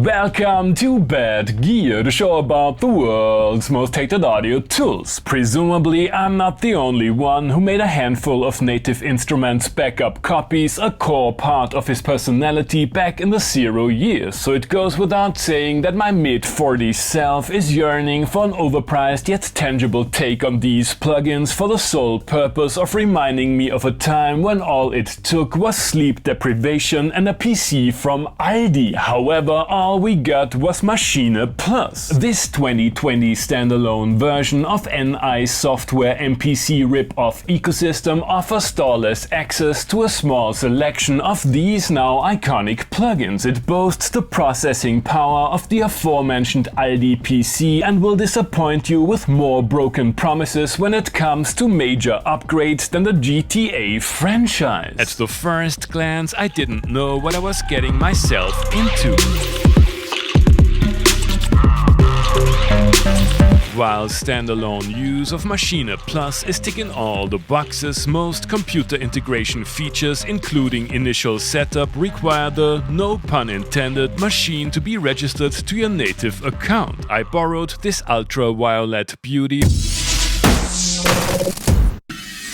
Welcome to Bad Gear, the show about the world's most hated audio tools. Presumably, I'm not the only one who made a handful of native instruments backup copies a core part of his personality back in the 0 years, so it goes without saying that my mid-40s self is yearning for an overpriced yet tangible take on these plugins for the sole purpose of reminding me of a time when all it took was sleep deprivation and a PC from Aldi. However, all we got was Maschine Plus. This 2020 standalone version of NI software MPC rip-off ecosystem offers doorless access to a small selection of these now iconic plugins. It boasts the processing power of the aforementioned Aldi PC and will disappoint you with more broken promises when it comes to major upgrades than the GTA franchise. At the first glance, I didn't know what I was getting myself into. While standalone use of Maschine Plus is ticking all the boxes, most computer integration features, including initial setup, require the, no pun intended, machine to be registered to your native account. I borrowed this ultraviolet beauty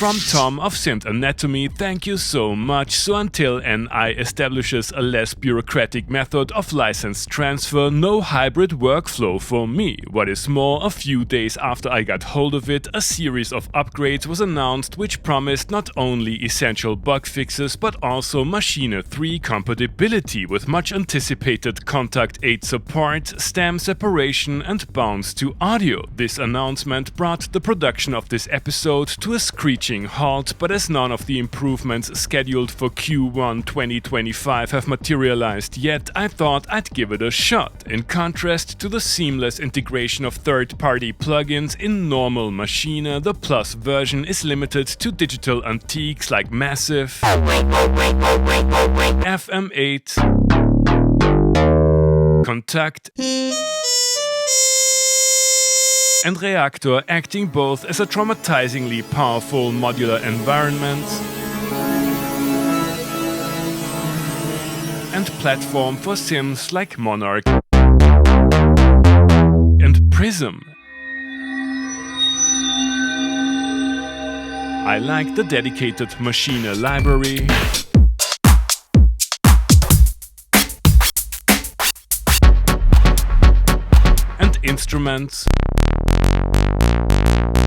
from Tom of Synth Anatomy, thank you so much. So until NI establishes a less bureaucratic method of license transfer, no hybrid workflow for me. What is more, a few days after I got hold of it, a series of upgrades was announced which promised not only essential bug fixes but also Maschine 3 compatibility with much anticipated Kontakt 8 support, stem separation and bounce to audio. This announcement brought the production of this episode to a screeching halt, but as none of the improvements scheduled for Q1 2025 have materialized yet, I thought I'd give it a shot. In contrast to the seamless integration of third-party plugins in normal Maschine, the Plus version is limited to digital antiques like Massive, FM8, Kontakt, and Reactor, acting both as a traumatizingly powerful modular environment and platform for synths like Monarch and Prism. I like the dedicated Maschine library, and instruments,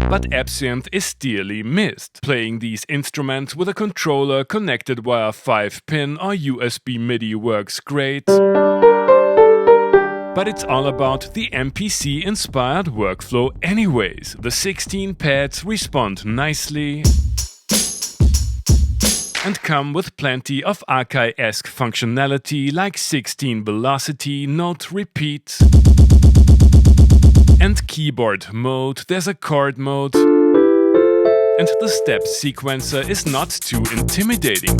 but Absinthe is dearly missed. Playing these instruments with a controller connected via 5-pin or USB Midi works great, but it's all about the MPC-inspired workflow anyways. The 16 pads respond nicely and come with plenty of Akai-esque functionality like 16 velocity, note repeat, and keyboard mode. There's a chord mode, and the step sequencer is not too intimidating.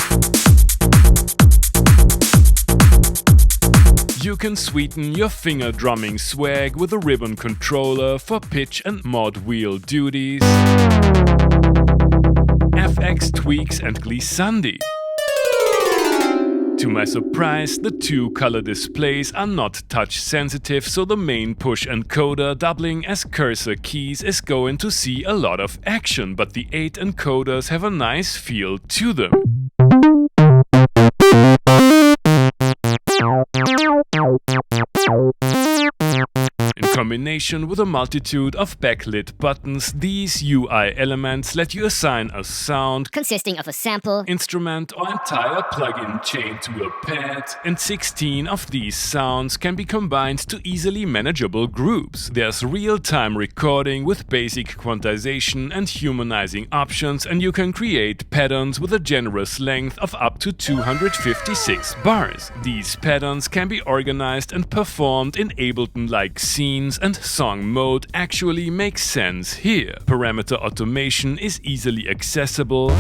You can sweeten your finger drumming swag with a ribbon controller for pitch and mod wheel duties, FX tweaks and glissandi. To my surprise, the two color displays are not touch sensitive, so the main push encoder doubling as cursor keys is going to see a lot of action, but the 8 encoders have a nice feel to them. In combination with a multitude of backlit buttons, these UI elements let you assign a sound consisting of a sample, instrument, or entire plugin chain to a pad, and 16 of these sounds can be combined to easily manageable groups. There's real-time recording with basic quantization and humanizing options, and you can create patterns with a generous length of up to 256 bars. These patterns can be organized and performed in Ableton-like scenes, and song mode actually makes sense here. Parameter automation is easily accessible,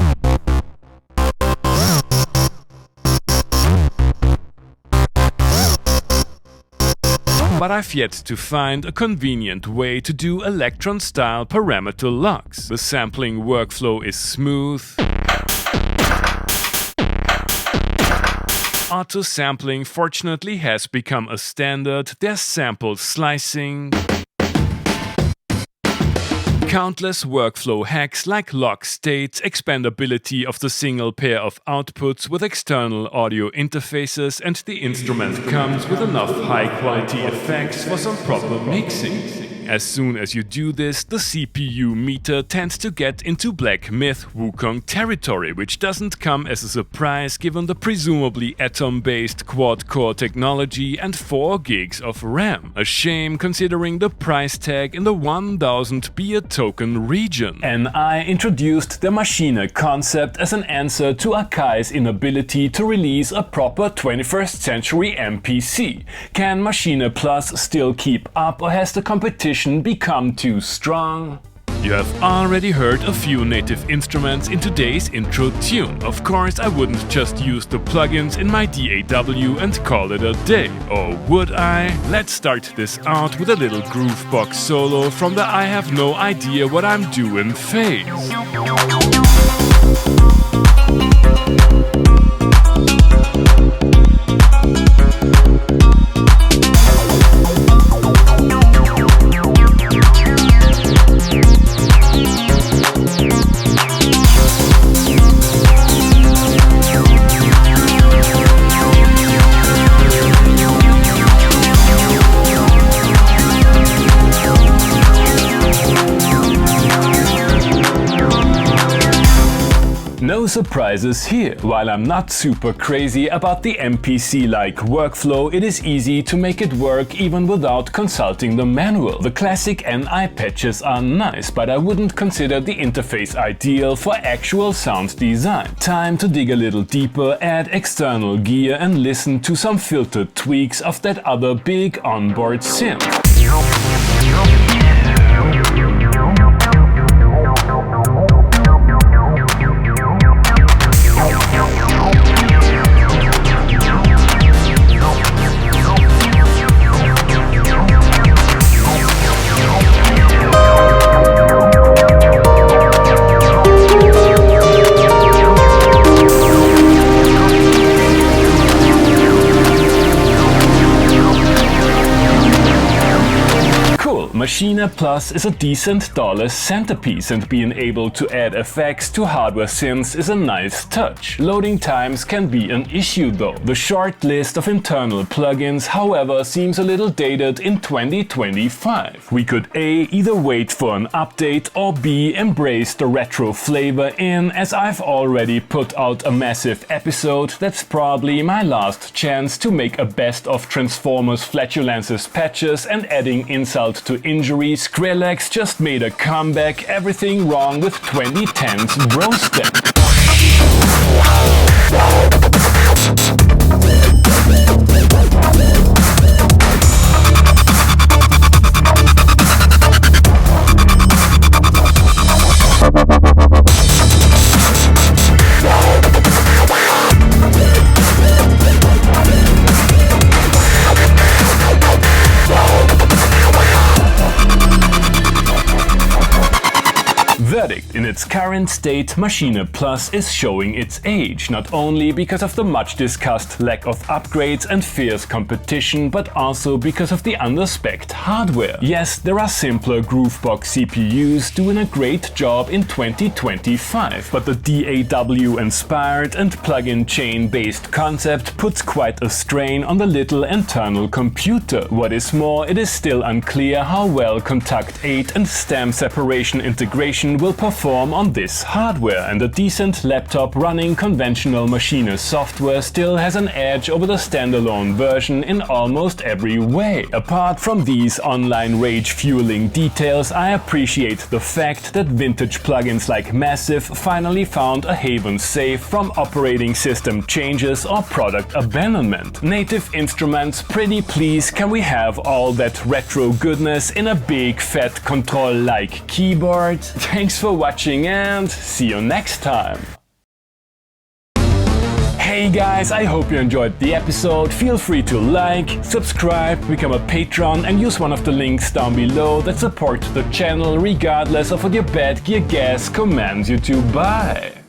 but I've yet to find a convenient way to do Electron-style parameter locks. The sampling workflow is smooth, Autosampling fortunately has become a standard. There's sample slicing, countless workflow hacks like lock state, expandability of the single pair of outputs with external audio interfaces, and the instrument comes with enough high-quality effects for some proper mixing. As soon as you do this, the CPU meter tends to get into Black Myth Wukong territory, which doesn't come as a surprise given the presumably atom-based quad-core technology and 4 gigs of RAM. A shame considering the price tag in the 1000 beer token region. And I introduced the Maschine concept as an answer to Akai's inability to release a proper 21st century MPC. Can Maschine Plus still keep up, or has the competition become too strong? You have already heard a few native instruments in today's intro tune. Of course, I wouldn't just use the plugins in my DAW and call it a day. Or would I? Let's start this out with a little Groovebox solo from the I have no idea what I'm doing phase. No surprises here. While I'm not super crazy about the MPC-like workflow, it is easy to make it work even without consulting the manual. The classic NI patches are nice, but I wouldn't consider the interface ideal for actual sound design. Time to dig a little deeper, add external gear and listen to some filtered tweaks of that other big onboard synth. Maschine Plus is a decent dollar centerpiece, and being able to add effects to hardware synths is a nice touch. Loading times can be an issue though. The short list of internal plugins, however, seems a little dated in 2025. We could A, either wait for an update, or B, embrace the retro flavor in, as I've already put out a massive episode. That's probably my last chance to make a best of Transformers Flatulence's patches, and adding insult to injury, Skrillex just made a comeback. Everything wrong with 2010's Brostep. Verdict: in its current state, Maschine Plus is showing its age, not only because of the much discussed lack of upgrades and fierce competition, but also because of the under-specced hardware. Yes, there are simpler Groovebox CPUs doing a great job in 2025, but the DAW-inspired and plug-in chain-based concept puts quite a strain on the little internal computer. What is more, it is still unclear how well Kontakt 8 and stem separation integration will perform on this hardware, and a decent laptop running conventional Maschine software still has an edge over the standalone version in almost every way. Apart from these online rage-fueling details, I appreciate the fact that vintage plugins like Massive finally found a haven safe from operating system changes or product abandonment. Native instruments, pretty please, can we have all that retro goodness in a big fat control-like keyboard? Thanks for watching and see you next time! Hey guys, I hope you enjoyed the episode. Feel free to like, subscribe, become a patron and use one of the links down below that support the channel regardless of what your bad gear gas commands you to buy.